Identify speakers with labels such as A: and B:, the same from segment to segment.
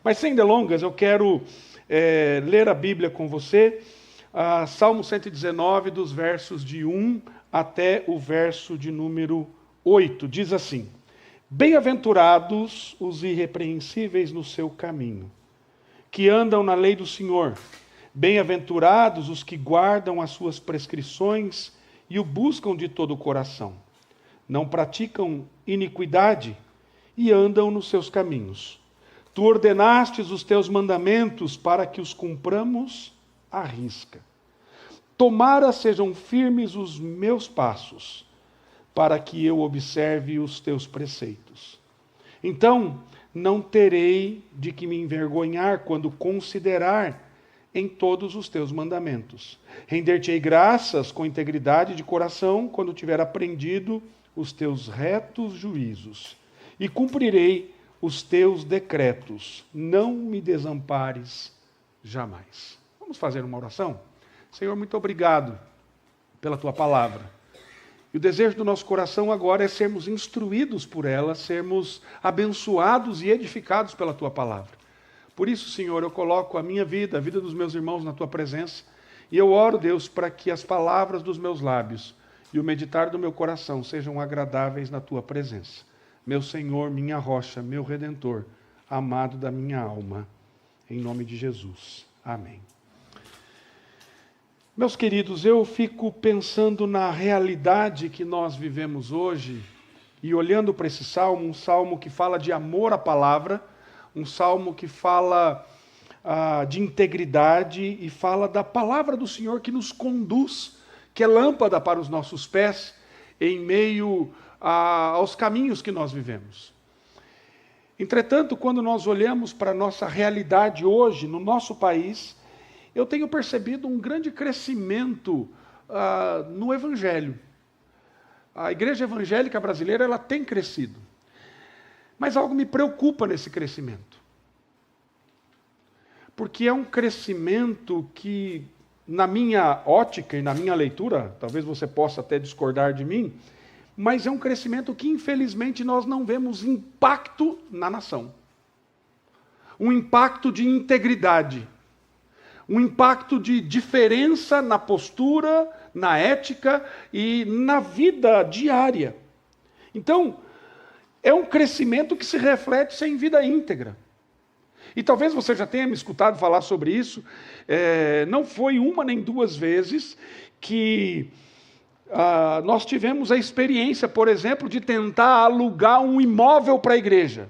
A: Mas sem delongas, eu quero ler a Bíblia com você, Salmo 119, dos versos de 1 até o verso de número 8. Diz assim: Bem-aventurados os irrepreensíveis no seu caminho, que andam na lei do Senhor. Bem-aventurados os que guardam as suas prescrições e o buscam de todo o coração. Não praticam iniquidade e andam nos seus caminhos. Tu ordenastes os teus mandamentos para que os cumpramos à risca. Tomara sejam firmes os meus passos, para que eu observe os teus preceitos. Então, não terei de que me envergonhar quando considerar em todos os teus mandamentos. Render-te-ei graças com integridade de coração, quando tiver aprendido os teus retos juízos. E cumprirei os teus decretos. Não me desampares jamais. Vamos fazer uma oração? Senhor, muito obrigado pela tua palavra. E o desejo do nosso coração agora é sermos instruídos por ela, sermos abençoados e edificados pela tua palavra. Por isso, Senhor, eu coloco a minha vida, a vida dos meus irmãos na tua presença, e eu oro, Deus, para que as palavras dos meus lábios e o meditar do meu coração sejam agradáveis na tua presença. Meu Senhor, minha rocha, meu Redentor, amado da minha alma, em nome de Jesus. Amém. Meus queridos, eu fico pensando na realidade que nós vivemos hoje e olhando para esse salmo, um salmo que fala de amor à palavra, um salmo que fala de integridade e fala da palavra do Senhor que nos conduz, que é lâmpada para os nossos pés em meio aos caminhos que nós vivemos. Entretanto, quando nós olhamos para a nossa realidade hoje, no nosso país, eu tenho percebido um grande crescimento no Evangelho. A igreja evangélica brasileira ela tem crescido. Mas algo me preocupa nesse crescimento. Porque é um crescimento que, na minha ótica e na minha leitura, talvez você possa até discordar de mim, mas é um crescimento que, infelizmente, nós não vemos impacto na nação. Um impacto de integridade. Um impacto de diferença na postura, na ética e na vida diária. Então, é um crescimento que se reflete em vida íntegra. E talvez você já tenha me escutado falar sobre isso. Não foi uma nem duas vezes que nós tivemos a experiência, por exemplo, de tentar alugar um imóvel para a igreja.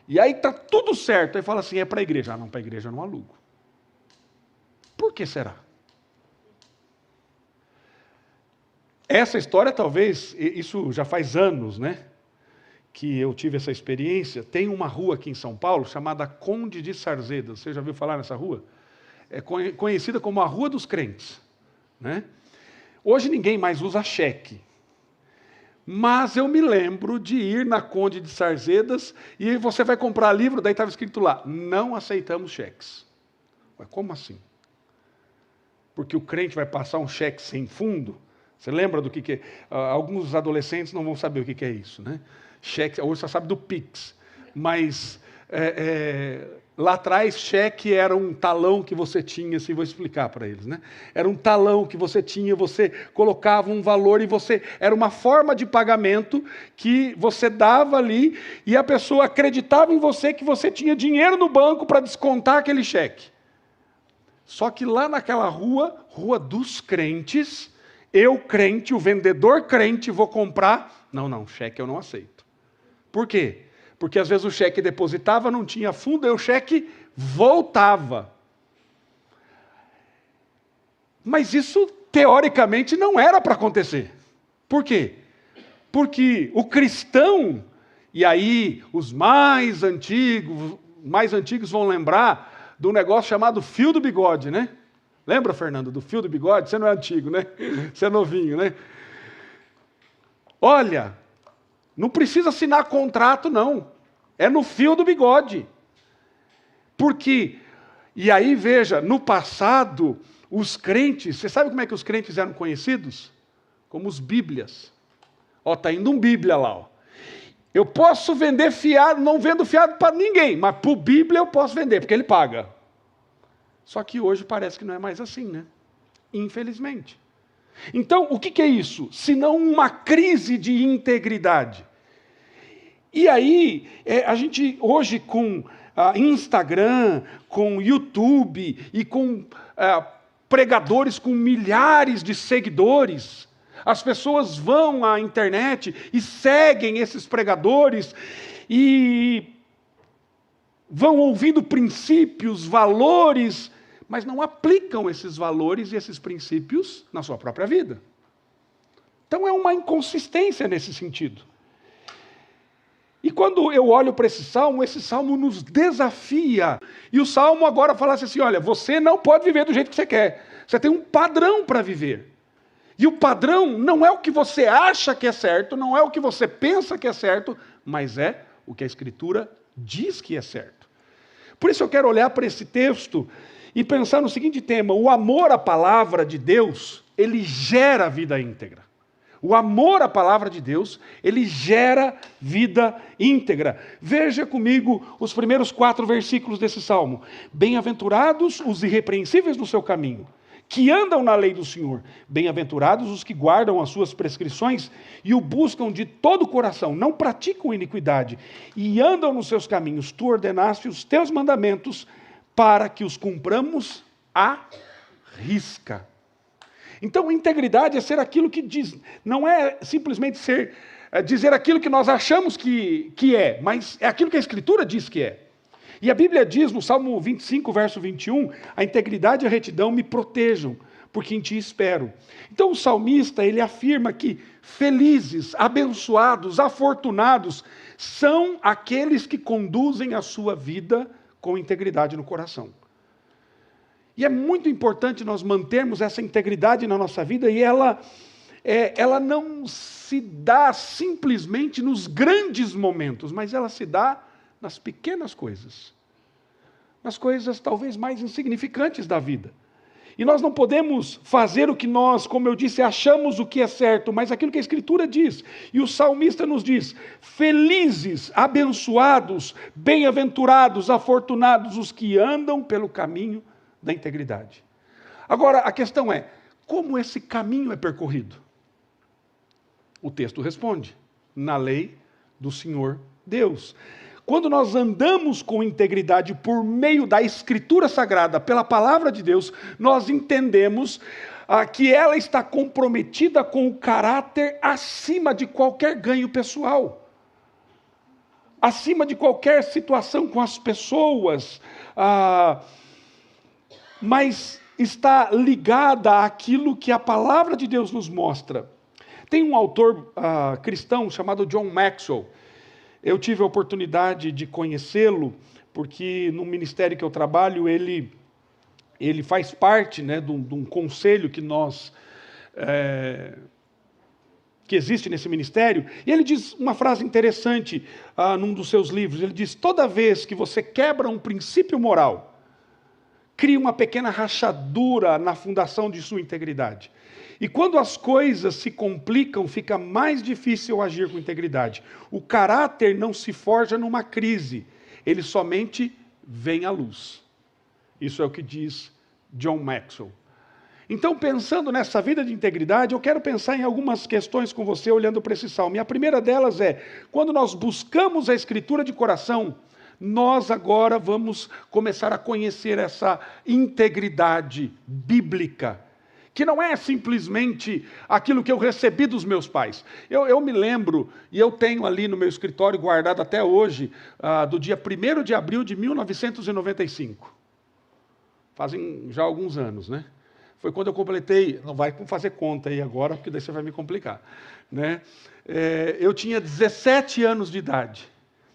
A: E aí está tudo certo. Aí fala assim, é para a igreja. Não, para a igreja eu não alugo. Por que será? Essa história talvez, isso já faz anos, né? Que eu tive essa experiência. Tem uma rua aqui em São Paulo chamada Conde de Sarzeda. Você já ouviu falar nessa rua? É conhecida como a Rua dos Crentes, né? Hoje ninguém mais usa cheque. Mas eu me lembro de ir na Conde de Sarzedas e você vai comprar livro, daí estava escrito lá, não aceitamos cheques. Mas como assim? Porque o crente vai passar um cheque sem fundo? Você lembra do que é? Alguns adolescentes não vão saber o que é isso, né? Cheque, hoje só sabe do Pix, mas lá atrás cheque era um talão que você tinha, assim, vou explicar para eles, né? Era um talão que você tinha, você colocava um valor e era uma forma de pagamento que você dava ali e a pessoa acreditava em você que você tinha dinheiro no banco para descontar aquele cheque. Só que lá naquela Rua dos Crentes, eu crente, o vendedor crente, vou comprar. Não, cheque eu não aceito. Por quê? Porque às vezes o cheque depositava, não tinha fundo, e o cheque voltava. Mas isso, teoricamente, não era para acontecer. Por quê? Porque o cristão, e aí os mais antigos vão lembrar de um negócio chamado fio do bigode, né? Lembra, Fernando, do fio do bigode? Você não é antigo, né? Você é novinho, né? Olha, não precisa assinar contrato, não. É no fio do bigode. Porque, e aí veja, no passado, os crentes, você sabe como é que os crentes eram conhecidos? Como os bíblias. Ó, está indo um bíblia lá, ó. Eu posso vender fiado, não vendo fiado para ninguém, mas para o Bíblia eu posso vender, porque ele paga. Só que hoje parece que não é mais assim, né? Infelizmente. Então, o que é isso? Senão uma crise de integridade. E aí, a gente hoje com Instagram, com YouTube e com pregadores com milhares de seguidores, as pessoas vão à internet e seguem esses pregadores e vão ouvindo princípios, valores, mas não aplicam esses valores e esses princípios na sua própria vida. Então é uma inconsistência nesse sentido. E quando eu olho para esse salmo nos desafia. E o salmo agora fala assim, olha, você não pode viver do jeito que você quer. Você tem um padrão para viver. E o padrão não é o que você acha que é certo, não é o que você pensa que é certo, mas é o que a Escritura diz que é certo. Por isso eu quero olhar para esse texto e pensar no seguinte tema: o amor à palavra de Deus, ele gera vida íntegra. O amor à palavra de Deus, ele gera vida íntegra. Veja comigo os primeiros 4 versículos desse salmo. Bem-aventurados os irrepreensíveis no seu caminho, que andam na lei do Senhor. Bem-aventurados os que guardam as suas prescrições e o buscam de todo o coração, não praticam iniquidade e andam nos seus caminhos. Tu ordenaste os teus mandamentos para que os cumpramos à risca. Então, integridade é ser aquilo que diz, não é simplesmente dizer aquilo que nós achamos que é, mas é aquilo que a Escritura diz que é. E a Bíblia diz no Salmo 25, verso 21, a integridade e a retidão me protejam, porque em ti espero. Então o salmista, ele afirma que felizes, abençoados, afortunados, são aqueles que conduzem a sua vida com integridade no coração. E é muito importante nós mantermos essa integridade na nossa vida, e ela não se dá simplesmente nos grandes momentos, mas ela se dá nas pequenas coisas. Nas coisas talvez mais insignificantes da vida. E nós não podemos fazer o que nós, como eu disse, achamos o que é certo, mas aquilo que a Escritura diz. E o salmista nos diz: felizes, abençoados, bem-aventurados, afortunados os que andam pelo caminho da integridade. Agora, a questão é, como esse caminho é percorrido? O texto responde: na lei do Senhor Deus. Quando nós andamos com integridade por meio da Escritura Sagrada, pela Palavra de Deus, nós entendemos que ela está comprometida com o caráter acima de qualquer ganho pessoal, acima de qualquer situação com as pessoas, mas está ligada àquilo que a Palavra de Deus nos mostra. Tem um autor cristão chamado John Maxwell. Eu tive a oportunidade de conhecê-lo, porque no ministério que eu trabalho, ele faz parte, né, de um conselho que que existe nesse ministério, e ele diz uma frase interessante num dos seus livros. Ele diz: toda vez que você quebra um princípio moral, cria uma pequena rachadura na fundação de sua integridade. E quando as coisas se complicam, fica mais difícil agir com integridade. O caráter não se forja numa crise, ele somente vem à luz. Isso é o que diz John Maxwell. Então, pensando nessa vida de integridade, eu quero pensar em algumas questões com você, olhando para esse salmo. E a primeira delas é, quando nós buscamos a Escritura de coração, nós agora vamos começar a conhecer essa integridade bíblica, que não é simplesmente aquilo que eu recebi dos meus pais. Eu me lembro, e eu tenho ali no meu escritório guardado até hoje, do dia 1º de abril de 1995. Fazem já alguns anos, né? Foi quando eu completei, não vai fazer conta aí agora, porque daí você vai me complicar, né? Eu tinha 17 anos de idade,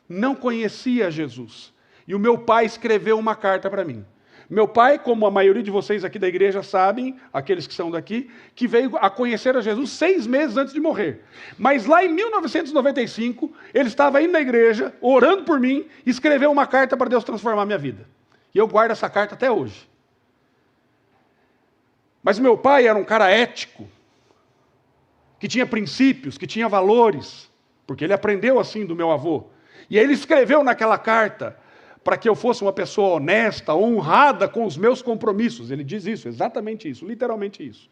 A: não conhecia Jesus, e o meu pai escreveu uma carta para mim. Meu pai, como a maioria de vocês aqui da igreja sabem, aqueles que são daqui, que veio a conhecer a Jesus 6 meses antes de morrer. Mas lá em 1995, ele estava indo na igreja, orando por mim, e escreveu uma carta para Deus transformar a minha vida. E eu guardo essa carta até hoje. Mas meu pai era um cara ético, que tinha princípios, que tinha valores. porque ele aprendeu assim do meu avô. E aí ele escreveu naquela carta para que eu fosse uma pessoa honesta, honrada com os meus compromissos. Ele diz isso, exatamente isso, literalmente isso.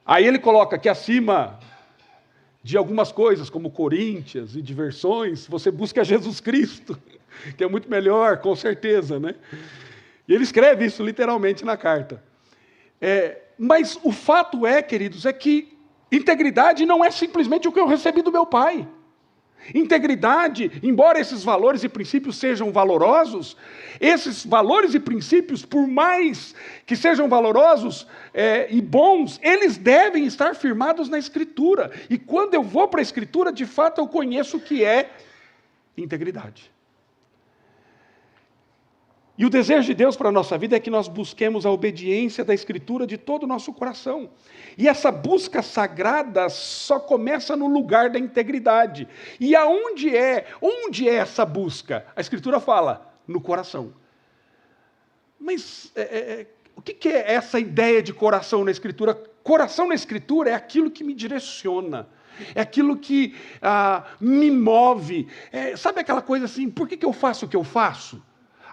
A: Aí ele coloca que acima de algumas coisas, como Coríntias e diversões, você busca Jesus Cristo, que é muito melhor, com certeza, né? E ele escreve isso literalmente na carta. Mas o fato é, queridos, é que integridade não é simplesmente o que eu recebi do meu pai. Integridade, embora esses valores e princípios sejam valorosos, esses valores e princípios, por mais que sejam valorosos e bons, eles devem estar firmados na Escritura. E quando eu vou para a Escritura, de fato eu conheço o que é integridade. E o desejo de Deus para a nossa vida é que nós busquemos a obediência da Escritura de todo o nosso coração. E essa busca sagrada só começa no lugar da integridade. E aonde é? Onde é essa busca? A Escritura fala, no coração. Mas o que é essa ideia de coração na Escritura? Coração na Escritura é aquilo que me direciona. É aquilo que me move. Sabe aquela coisa assim, por que eu faço o que eu faço?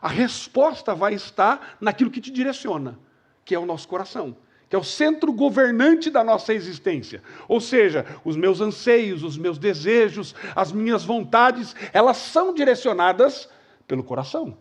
A: A resposta vai estar naquilo que te direciona, que é o nosso coração, que é o centro governante da nossa existência. Ou seja, os meus anseios, os meus desejos, as minhas vontades, elas são direcionadas pelo coração.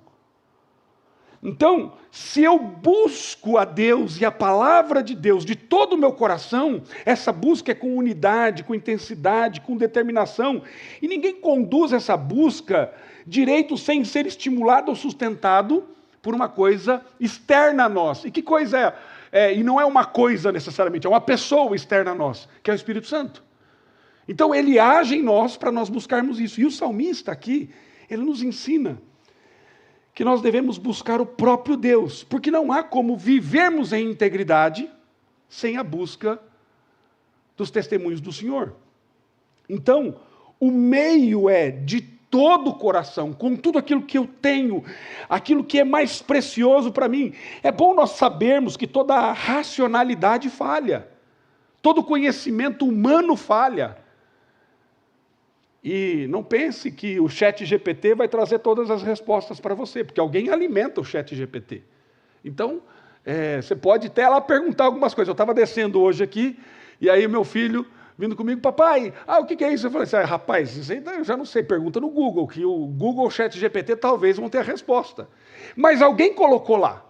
A: Então, se eu busco a Deus e a palavra de Deus de todo o meu coração, essa busca é com unidade, com intensidade, com determinação, e ninguém conduz essa busca direito sem ser estimulado ou sustentado por uma coisa externa a nós. E que coisa é? E não é uma coisa necessariamente, é uma pessoa externa a nós, que é o Espírito Santo. Então ele age em nós para nós buscarmos isso. E o salmista aqui, ele nos ensina que nós devemos buscar o próprio Deus, porque não há como vivermos em integridade sem a busca dos testemunhos do Senhor. Então, o meio é de todo o coração, com tudo aquilo que eu tenho, aquilo que é mais precioso para mim. É bom nós sabermos que toda a racionalidade falha, todo conhecimento humano falha. E não pense que o ChatGPT vai trazer todas as respostas para você, porque alguém alimenta o ChatGPT. Então, você pode até lá perguntar algumas coisas. Eu estava descendo hoje aqui, e aí meu filho vindo comigo, papai, o que é isso? Eu falei assim, rapaz, isso aí eu já não sei, pergunta no Google, que o Google, o ChatGPT talvez vão ter a resposta. Mas alguém colocou lá.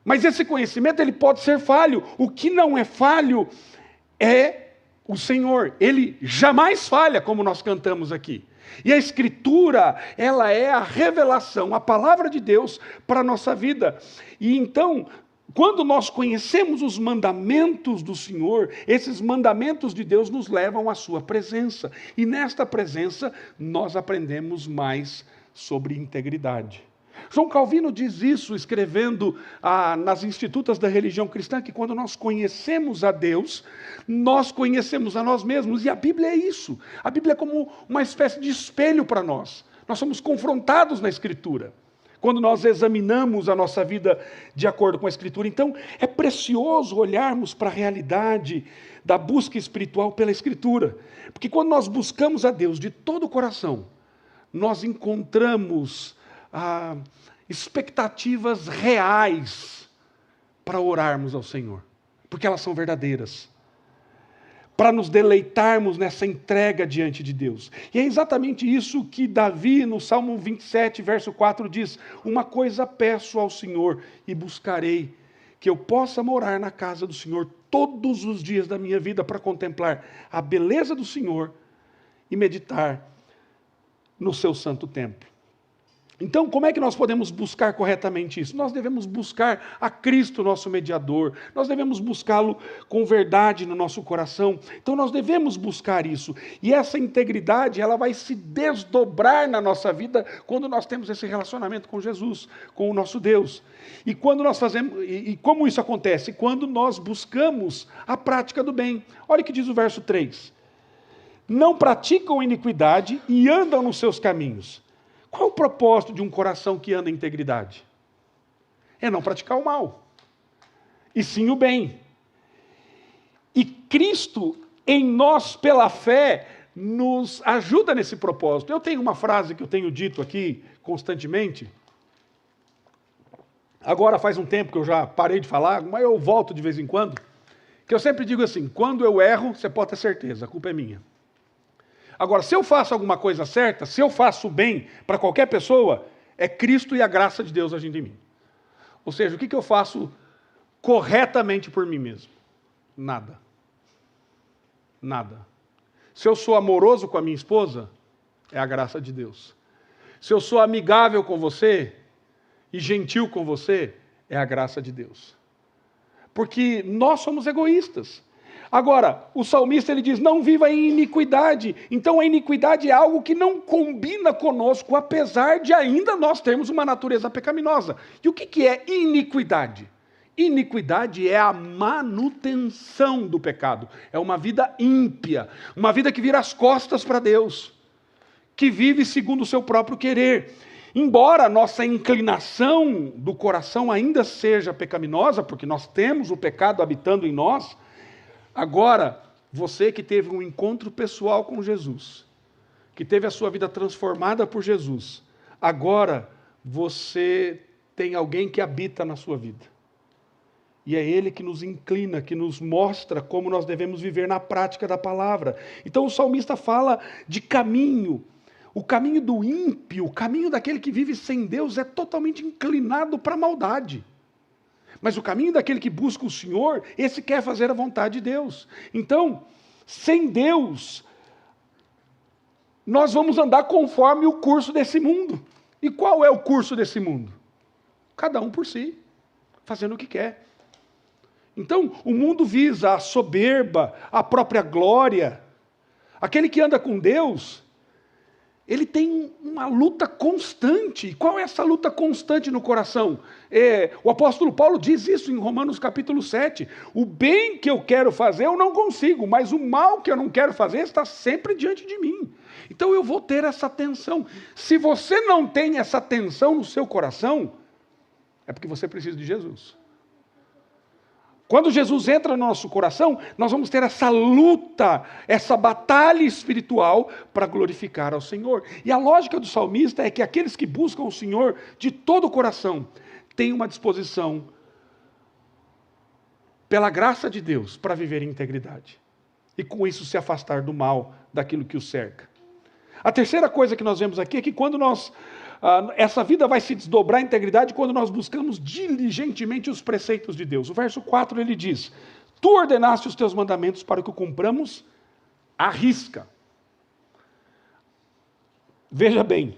A: Mas esse conhecimento, ele pode ser falho. O que não é falho é o Senhor, ele jamais falha, como nós cantamos aqui. E a Escritura, ela é a revelação, a palavra de Deus para a nossa vida. E então, quando nós conhecemos os mandamentos do Senhor, esses mandamentos de Deus nos levam à sua presença. E nesta presença, nós aprendemos mais sobre integridade. João Calvino diz isso, escrevendo nas Institutas da Religião Cristã, que quando nós conhecemos a Deus, nós conhecemos a nós mesmos. E a Bíblia é isso. A Bíblia é como uma espécie de espelho para nós. Nós somos confrontados na Escritura, quando nós examinamos a nossa vida de acordo com a Escritura. Então, é precioso olharmos para a realidade da busca espiritual pela Escritura. Porque quando nós buscamos a Deus de todo o coração, nós encontramos expectativas reais para orarmos ao Senhor, porque elas são verdadeiras, para nos deleitarmos nessa entrega diante de Deus. E é exatamente isso que Davi, no Salmo 27, verso 4, diz: uma coisa peço ao Senhor e buscarei, que eu possa morar na casa do Senhor todos os dias da minha vida, para contemplar a beleza do Senhor e meditar no seu santo templo. Então, como é que nós podemos buscar corretamente isso? Nós devemos buscar a Cristo, nosso mediador. Nós devemos buscá-lo com verdade no nosso coração. Então, nós devemos buscar isso. E essa integridade, ela vai se desdobrar na nossa vida quando nós temos esse relacionamento com Jesus, com o nosso Deus. E quando nós fazemos, e como isso acontece? Quando nós buscamos a prática do bem. Olha o que diz o verso 3. Não praticam iniquidade e andam nos seus caminhos. Qual é o propósito de um coração que anda em integridade? É não praticar o mal, e sim o bem. E Cristo, em nós, pela fé, nos ajuda nesse propósito. Eu tenho uma frase que eu tenho dito aqui constantemente. Agora faz um tempo que eu já parei de falar, mas eu volto de vez em quando. Que eu sempre digo assim, quando eu erro, você pode ter certeza, a culpa é minha. Agora, se eu faço alguma coisa certa, se eu faço bem para qualquer pessoa, é Cristo e a graça de Deus agindo em mim. Ou seja, o que eu faço corretamente por mim mesmo? Nada. Nada. Se eu sou amoroso com a minha esposa, é a graça de Deus. Se eu sou amigável com você e gentil com você, é a graça de Deus. Porque nós somos egoístas. Agora, o salmista ele diz, não viva em iniquidade. Então a iniquidade é algo que não combina conosco, apesar de ainda nós termos uma natureza pecaminosa. E o que é iniquidade? Iniquidade é a manutenção do pecado. É uma vida ímpia, uma vida que vira as costas para Deus, que vive segundo o seu próprio querer. Embora a nossa inclinação do coração ainda seja pecaminosa, porque nós temos o pecado habitando em nós, agora, você que teve um encontro pessoal com Jesus, que teve a sua vida transformada por Jesus, agora você tem alguém que habita na sua vida. E é Ele que nos inclina, que nos mostra como nós devemos viver na prática da palavra. Então o salmista fala de caminho. O caminho do ímpio, o caminho daquele que vive sem Deus é totalmente inclinado para a maldade. Mas o caminho daquele que busca o Senhor, esse quer fazer a vontade de Deus. Então, sem Deus, nós vamos andar conforme o curso desse mundo. E qual é o curso desse mundo? Cada um por si, fazendo o que quer. Então, o mundo visa a soberba, a própria glória. Aquele que anda com Deus, ele tem uma luta constante. Qual é essa luta constante no coração? O apóstolo Paulo diz isso em Romanos capítulo 7. O bem que eu quero fazer eu não consigo, mas o mal que eu não quero fazer está sempre diante de mim. Então eu vou ter essa tensão. Se você não tem essa tensão no seu coração, é porque você precisa de Jesus. Quando Jesus entra no nosso coração, nós vamos ter essa luta, essa batalha espiritual para glorificar ao Senhor. E a lógica do salmista é que aqueles que buscam o Senhor de todo o coração têm uma disposição, pela graça de Deus, para viver em integridade. E com isso se afastar do mal, daquilo que o cerca. A terceira coisa que nós vemos aqui é que quando essa vida vai se desdobrar em integridade quando nós buscamos diligentemente os preceitos de Deus. O verso 4 ele diz, tu ordenaste os teus mandamentos para que o cumpramos à risca. Veja bem,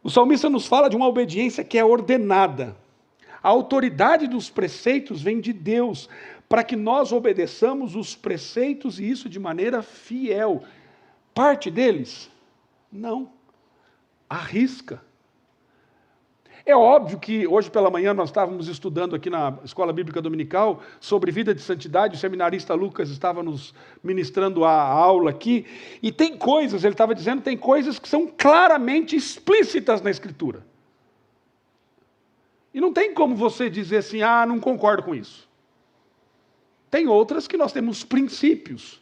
A: o salmista nos fala de uma obediência que é ordenada. A autoridade dos preceitos vem de Deus, para que nós obedeçamos os preceitos e isso de maneira fiel. Parte deles? Não. Arrisca. É óbvio que hoje pela manhã nós estávamos estudando aqui na Escola Bíblica Dominical sobre vida de santidade, o seminarista Lucas estava nos ministrando a aula aqui, e tem coisas, ele estava dizendo, tem coisas que são claramente explícitas na Escritura. E não tem como você dizer assim, não concordo com isso. Tem outras que nós temos princípios.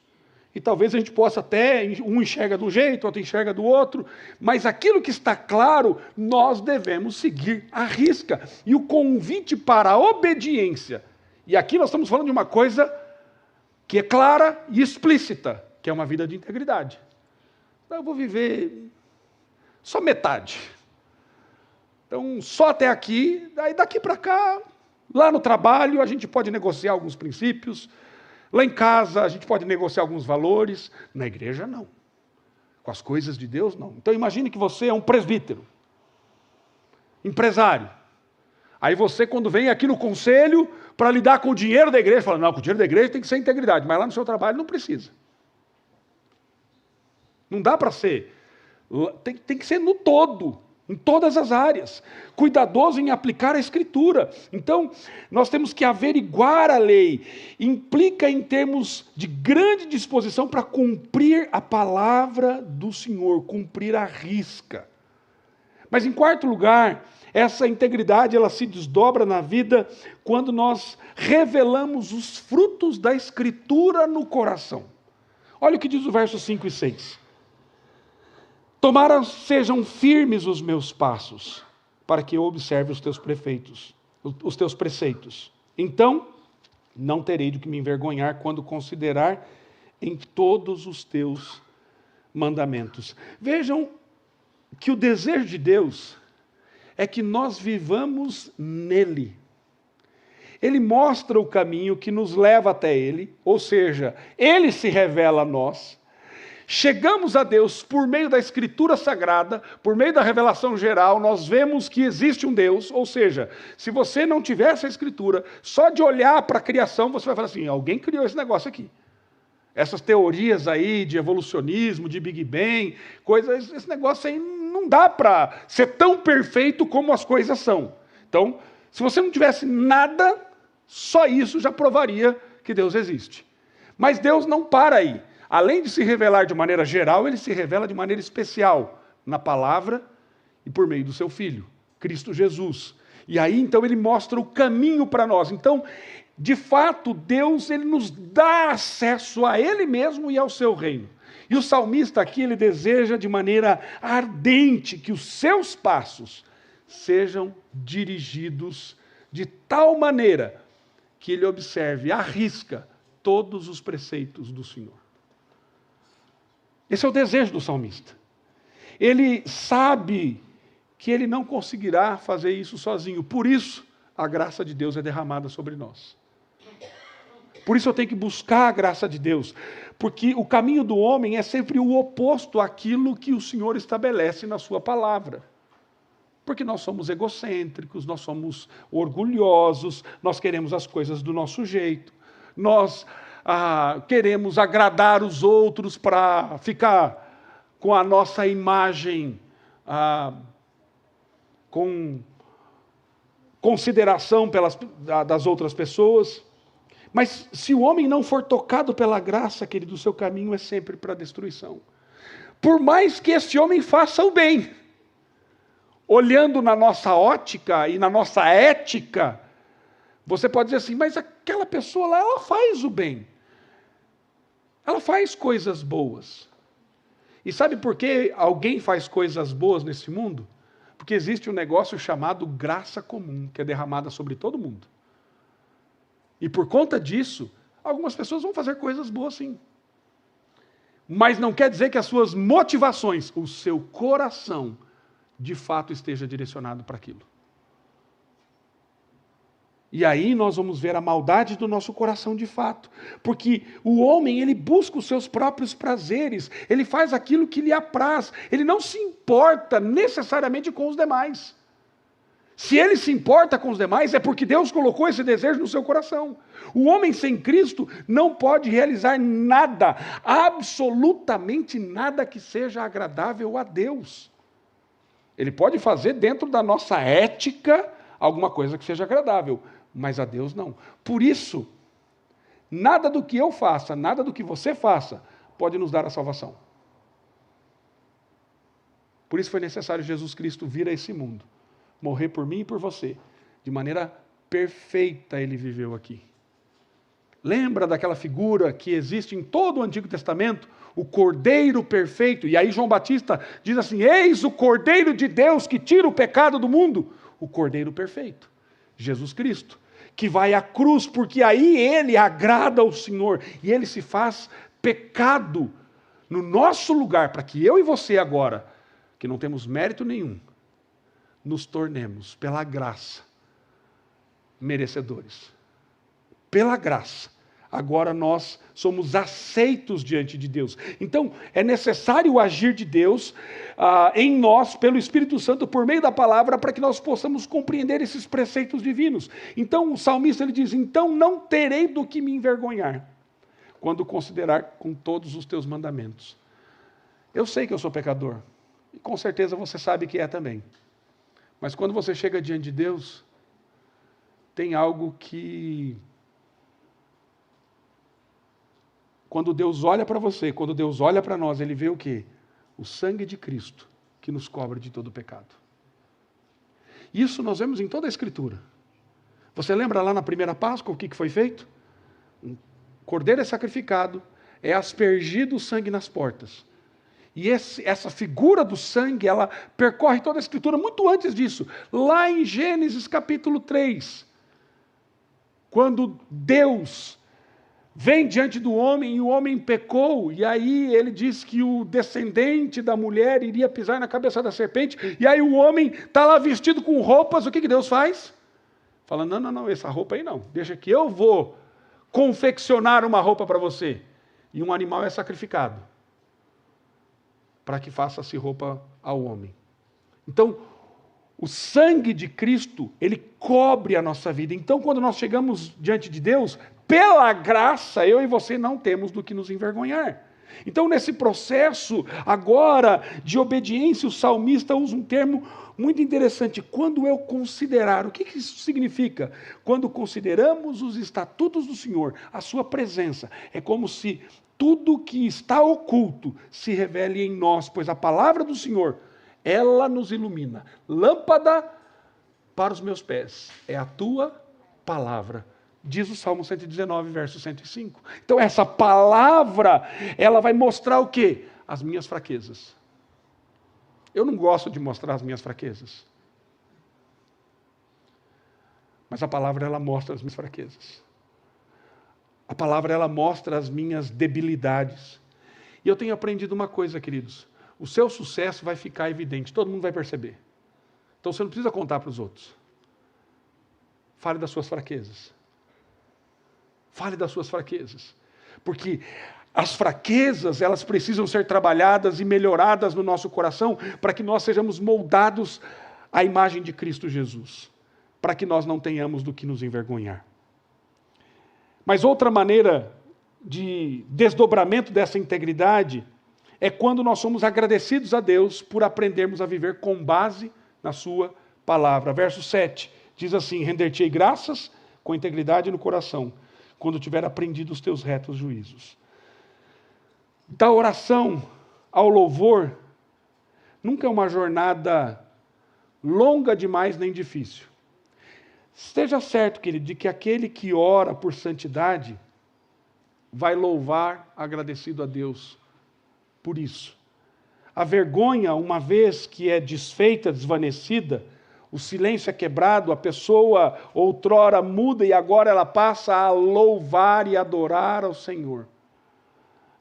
A: E talvez a gente possa até, um enxerga de um jeito, outro enxerga do outro, mas aquilo que está claro, nós devemos seguir à risca. E o convite para a obediência, e aqui nós estamos falando de uma coisa que é clara e explícita, que é uma vida de integridade. Eu vou viver só metade. Então, só até aqui, daí daqui para cá, lá no trabalho, a gente pode negociar alguns princípios, lá em casa, a gente pode negociar alguns valores. Na igreja, não. Com as coisas de Deus, não. Então, imagine que você é um presbítero, empresário. Aí você, quando vem aqui no conselho, para lidar com o dinheiro da igreja, fala, não, com o dinheiro da igreja tem que ser integridade, mas lá no seu trabalho não precisa. Não dá para ser. Tem que ser no todo. Em todas as áreas, cuidadoso em aplicar a Escritura. Então, nós temos que averiguar a lei, implica em termos de grande disposição para cumprir a palavra do Senhor, cumprir a risca. Mas em quarto lugar, Essa integridade, ela se desdobra na vida quando nós revelamos os frutos da Escritura no coração. Olha o que diz o verso 5 e 6. Tomara sejam firmes os meus passos, para que eu observe os teus preceitos. Então, não terei de que me envergonhar quando considerar em todos os teus mandamentos. Vejam que o desejo de Deus é que nós vivamos nele. Ele mostra o caminho que nos leva até ele, ou seja, ele se revela a nós. Chegamos a Deus por meio da Escritura Sagrada, por meio da revelação geral, nós vemos que existe um Deus, ou seja, se você não tiver essa Escritura, só de olhar para a criação, você vai falar assim, alguém criou esse negócio aqui. Essas teorias aí de evolucionismo, de Big Bang, coisas, esse negócio aí não dá para ser tão perfeito como as coisas são. Então, se você não tivesse nada, só isso já provaria que Deus existe. Mas Deus não para aí. Além de se revelar de maneira geral, ele se revela de maneira especial na palavra e por meio do seu Filho, Cristo Jesus. E aí, então, ele mostra o caminho para nós. Então, de fato, Deus ele nos dá acesso a ele mesmo e ao seu reino. E o salmista aqui, ele deseja de maneira ardente que os seus passos sejam dirigidos de tal maneira que ele observe à risca todos os preceitos do Senhor. Esse é o desejo do salmista. Ele sabe que ele não conseguirá fazer isso sozinho. Por isso, a graça de Deus é derramada sobre nós. Por isso eu tenho que buscar a graça de Deus. Porque o caminho do homem é sempre o oposto àquilo que o Senhor estabelece na sua palavra. Porque nós somos egocêntricos, nós somos orgulhosos, nós queremos as coisas do nosso jeito. Nós queremos agradar os outros para ficar com a nossa imagem com consideração das outras pessoas. Mas se o homem não for tocado pela graça, querido, o seu caminho é sempre para a destruição. Por mais que esse homem faça o bem, olhando na nossa ótica e na nossa ética, você pode dizer assim, mas aquela pessoa lá, ela faz o bem. Ela faz coisas boas. E sabe por que alguém faz coisas boas nesse mundo? Porque existe um negócio chamado graça comum, que é derramada sobre todo mundo. E por conta disso, algumas pessoas vão fazer coisas boas sim. Mas não quer dizer que as suas motivações, o seu coração, de fato esteja direcionado para aquilo. E aí nós vamos ver a maldade do nosso coração de fato. Porque o homem, ele busca os seus próprios prazeres. Ele faz aquilo que lhe apraz. Ele não se importa necessariamente com os demais. Se ele se importa com os demais, é porque Deus colocou esse desejo no seu coração. O homem sem Cristo não pode realizar nada, absolutamente nada que seja agradável a Deus. Ele pode fazer dentro da nossa ética alguma coisa que seja agradável, mas a Deus não. Por isso, nada do que eu faça, nada do que você faça, pode nos dar a salvação. Por isso foi necessário Jesus Cristo vir a esse mundo, morrer por mim e por você. De maneira perfeita ele viveu aqui. Lembra daquela figura que existe em todo o Antigo Testamento? O Cordeiro perfeito. E aí João Batista diz assim, eis o Cordeiro de Deus que tira o pecado do mundo. O Cordeiro perfeito, Jesus Cristo, que vai à cruz, porque aí ele agrada ao Senhor, e ele se faz pecado no nosso lugar, para que eu e você agora, que não temos mérito nenhum, nos tornemos, pela graça, merecedores. Pela graça. Agora nós somos aceitos diante de Deus. Então, é necessário o agir de Deus em nós, pelo Espírito Santo, por meio da palavra, para que nós possamos compreender esses preceitos divinos. Então, o salmista ele diz, então não terei do que me envergonhar, quando considerar com todos os teus mandamentos. Eu sei que eu sou pecador, e com certeza você sabe que é também. Mas quando você chega diante de Deus, tem algo que... Quando Deus olha para você, quando Deus olha para nós, Ele vê o quê? O sangue de Cristo, que nos cobre de todo pecado. Isso nós vemos em toda a Escritura. Você lembra lá na primeira Páscoa o que foi feito? Um cordeiro é sacrificado, é aspergido o sangue nas portas. E essa figura do sangue, ela percorre toda a Escritura muito antes disso. Lá em Gênesis capítulo 3, quando Deus vem diante do homem e o homem pecou, e aí ele diz que o descendente da mulher iria pisar na cabeça da serpente, e aí o homem está lá vestido com roupas, o que Deus faz? Fala, não, essa roupa aí não, deixa que eu vou confeccionar uma roupa para você. E um animal é sacrificado, para que faça-se roupa ao homem. Então, o sangue de Cristo, ele cobre a nossa vida. Então, quando nós chegamos diante de Deus, pela graça, eu e você não temos do que nos envergonhar. Então, nesse processo agora de obediência, o salmista usa um termo muito interessante. Quando eu considerar, o que isso significa? Quando consideramos os estatutos do Senhor, a sua presença, é como se tudo que está oculto se revele em nós, pois a palavra do Senhor, ela nos ilumina. Lâmpada para os meus pés é a tua palavra. Diz o Salmo 119, verso 105. Então essa palavra, ela vai mostrar o quê? As minhas fraquezas. Eu não gosto de mostrar as minhas fraquezas. Mas a palavra, ela mostra as minhas fraquezas. A palavra, ela mostra as minhas debilidades. E eu tenho aprendido uma coisa, queridos. O seu sucesso vai ficar evidente, todo mundo vai perceber. Então você não precisa contar para os outros. Fale das suas fraquezas. Fale das suas fraquezas. Porque as fraquezas, elas precisam ser trabalhadas e melhoradas no nosso coração para que nós sejamos moldados à imagem de Cristo Jesus. Para que nós não tenhamos do que nos envergonhar. Mas outra maneira de desdobramento dessa integridade é quando nós somos agradecidos a Deus por aprendermos a viver com base na sua palavra. Verso 7 diz assim: render-te-ei graças com integridade no coração, quando tiver aprendido os teus retos juízos. Da oração ao louvor, nunca é uma jornada longa demais nem difícil. Esteja certo, querido, de que aquele que ora por santidade vai louvar agradecido a Deus por isso. A vergonha, uma vez que é desfeita, desvanecida, o silêncio é quebrado, a pessoa outrora muda e agora ela passa a louvar e adorar ao Senhor.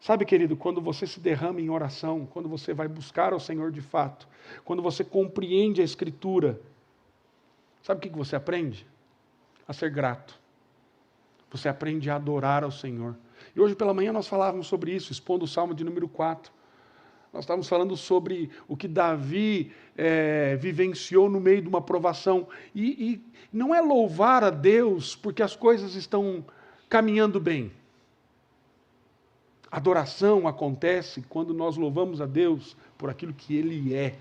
A: Sabe, querido, quando você se derrama em oração, quando você vai buscar ao Senhor de fato, quando você compreende a Escritura, sabe o que você aprende? A ser grato. Você aprende a adorar ao Senhor. E hoje pela manhã nós falávamos sobre isso, expondo o Salmo de número 4. Nós estávamos falando sobre o que Davi vivenciou no meio de uma provação. E não é louvar a Deus porque as coisas estão caminhando bem. Adoração acontece quando nós louvamos a Deus por aquilo que Ele é,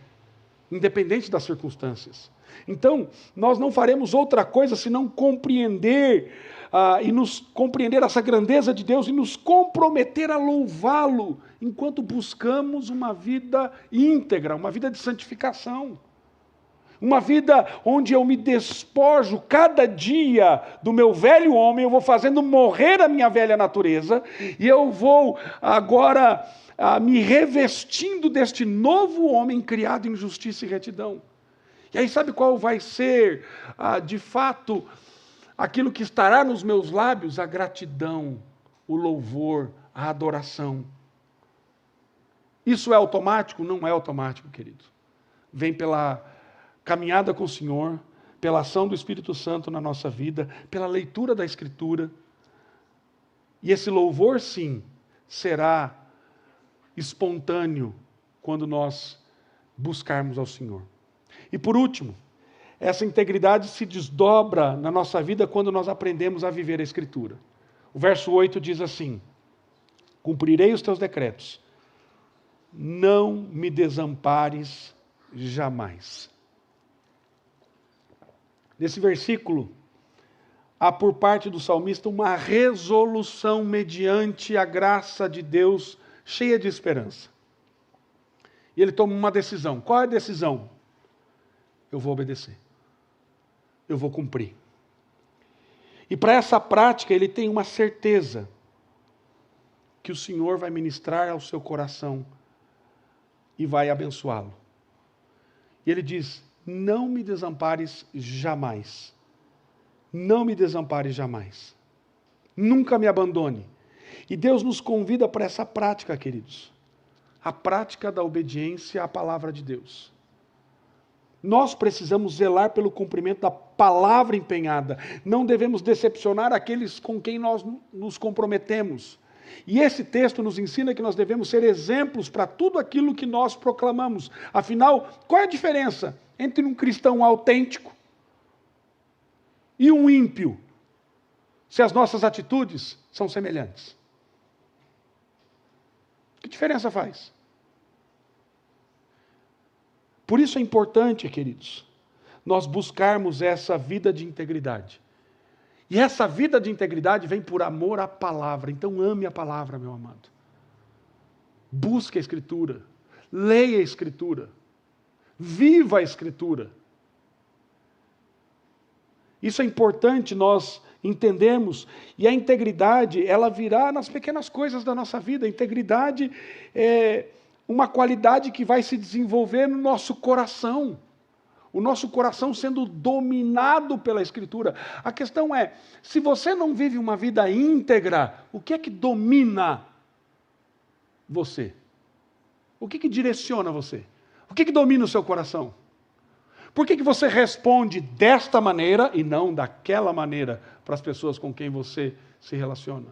A: independente das circunstâncias. Então, nós não faremos outra coisa senão compreender compreender essa grandeza de Deus e nos comprometer a louvá-lo enquanto buscamos uma vida íntegra, uma vida de santificação. Uma vida onde eu me despojo cada dia do meu velho homem, eu vou fazendo morrer a minha velha natureza, e eu vou agora me revestindo deste novo homem criado em justiça e retidão. E aí sabe qual vai ser, de fato, aquilo que estará nos meus lábios? A gratidão, o louvor, a adoração. Isso é automático? Não é automático, querido. Vem pela caminhada com o Senhor, pela ação do Espírito Santo na nossa vida, pela leitura da Escritura. E esse louvor, sim, será espontâneo quando nós buscarmos ao Senhor. E por último, essa integridade se desdobra na nossa vida quando nós aprendemos a viver a Escritura. O verso 8 diz assim: cumprirei os teus decretos, não me desampares jamais. Nesse versículo, há por parte do salmista uma resolução mediante a graça de Deus, cheia de esperança. E ele toma uma decisão. Qual é a decisão? Eu vou obedecer. eu vou cumprir. E para essa prática, ele tem uma certeza que o Senhor vai ministrar ao seu coração e vai abençoá-lo. E ele diz: não me desampares jamais. Não me desampares jamais. Nunca me abandone. E Deus nos convida para essa prática, queridos. A prática da obediência à palavra de Deus. Nós precisamos zelar pelo cumprimento da palavra empenhada. Não devemos decepcionar aqueles com quem nós nos comprometemos. E esse texto nos ensina que nós devemos ser exemplos para tudo aquilo que nós proclamamos. Afinal, qual é a diferença entre um cristão autêntico e um ímpio, se as nossas atitudes são semelhantes? Que diferença faz? Por isso é importante, queridos, nós buscarmos essa vida de integridade. E essa vida de integridade vem por amor à palavra. Então ame a palavra, meu amado. Busque a Escritura. Leia a Escritura. Viva a Escritura. Isso é importante nós entendermos. E a integridade, ela virá nas pequenas coisas da nossa vida. A integridade é uma qualidade que vai se desenvolver no nosso coração. O nosso coração sendo dominado pela Escritura. A questão é, se você não vive uma vida íntegra, o que é que domina você? O que direciona você? O que domina o seu coração? Por que você responde desta maneira e não daquela maneira para as pessoas com quem você se relaciona?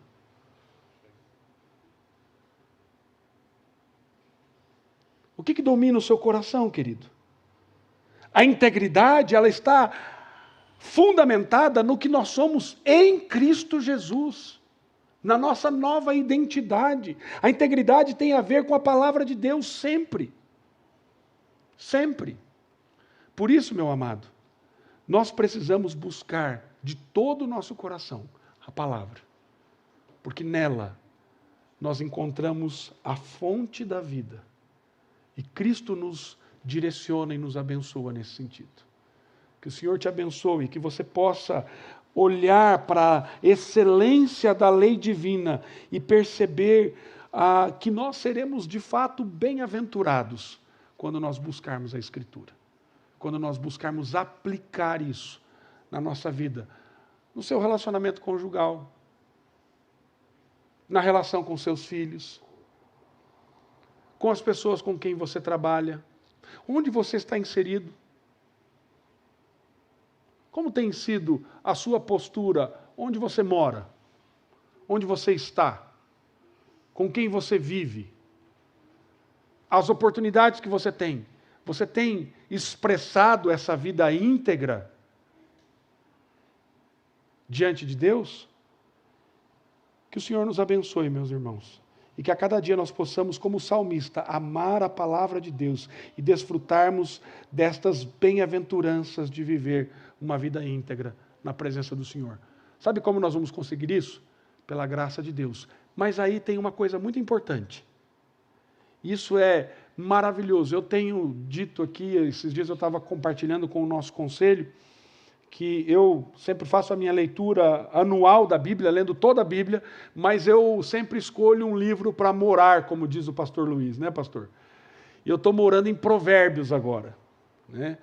A: O que domina o seu coração, querido? A integridade, ela está fundamentada no que nós somos em Cristo Jesus, na nossa nova identidade. A integridade tem a ver com a palavra de Deus sempre. Sempre. Por isso, meu amado, nós precisamos buscar de todo o nosso coração a palavra, porque nela nós encontramos a fonte da vida. E Cristo nos direciona e nos abençoa nesse sentido. Que o Senhor te abençoe, que você possa olhar para a excelência da lei divina e perceber que nós seremos de fato bem-aventurados quando nós buscarmos a Escritura. Quando nós buscarmos aplicar isso na nossa vida, no seu relacionamento conjugal, na relação com seus filhos, com as pessoas com quem você trabalha, onde você está inserido. Como tem sido a sua postura onde você mora, onde você está, com quem você vive, as oportunidades que você tem. Você tem expressado essa vida íntegra diante de Deus? Que o Senhor nos abençoe, meus irmãos. E que a cada dia nós possamos, como salmista, amar a palavra de Deus e desfrutarmos destas bem-aventuranças de viver uma vida íntegra na presença do Senhor. Sabe como nós vamos conseguir isso? Pela graça de Deus. Mas aí tem uma coisa muito importante. Isso é maravilhoso. Eu tenho dito aqui, esses dias eu estava compartilhando com o nosso conselho, que eu sempre faço a minha leitura anual da Bíblia, lendo toda a Bíblia, mas eu sempre escolho um livro para morar, como diz o pastor Luiz, né, pastor? E eu estou morando em Provérbios agora, né?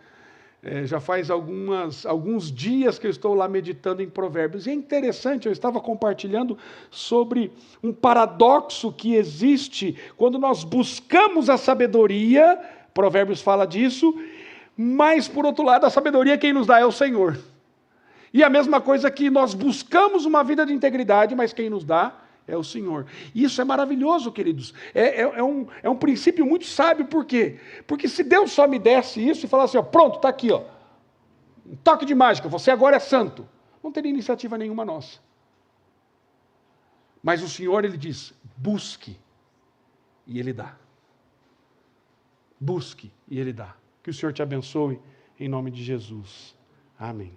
A: Já faz alguns dias que eu estou lá meditando em Provérbios. E é interessante, eu estava compartilhando sobre um paradoxo que existe quando nós buscamos a sabedoria, Provérbios fala disso, mas, por outro lado, a sabedoria quem nos dá é o Senhor. E a mesma coisa que nós buscamos uma vida de integridade, mas quem nos dá é o Senhor. Isso é maravilhoso, queridos. É um princípio muito sábio, por quê? Porque se Deus só me desse isso e falasse, ó, pronto, está aqui, ó, um toque de mágica, você agora é santo, não teria iniciativa nenhuma nossa. Mas o Senhor, Ele diz, busque, e Ele dá. Busque, e Ele dá. Que o Senhor te abençoe, em nome de Jesus. Amém.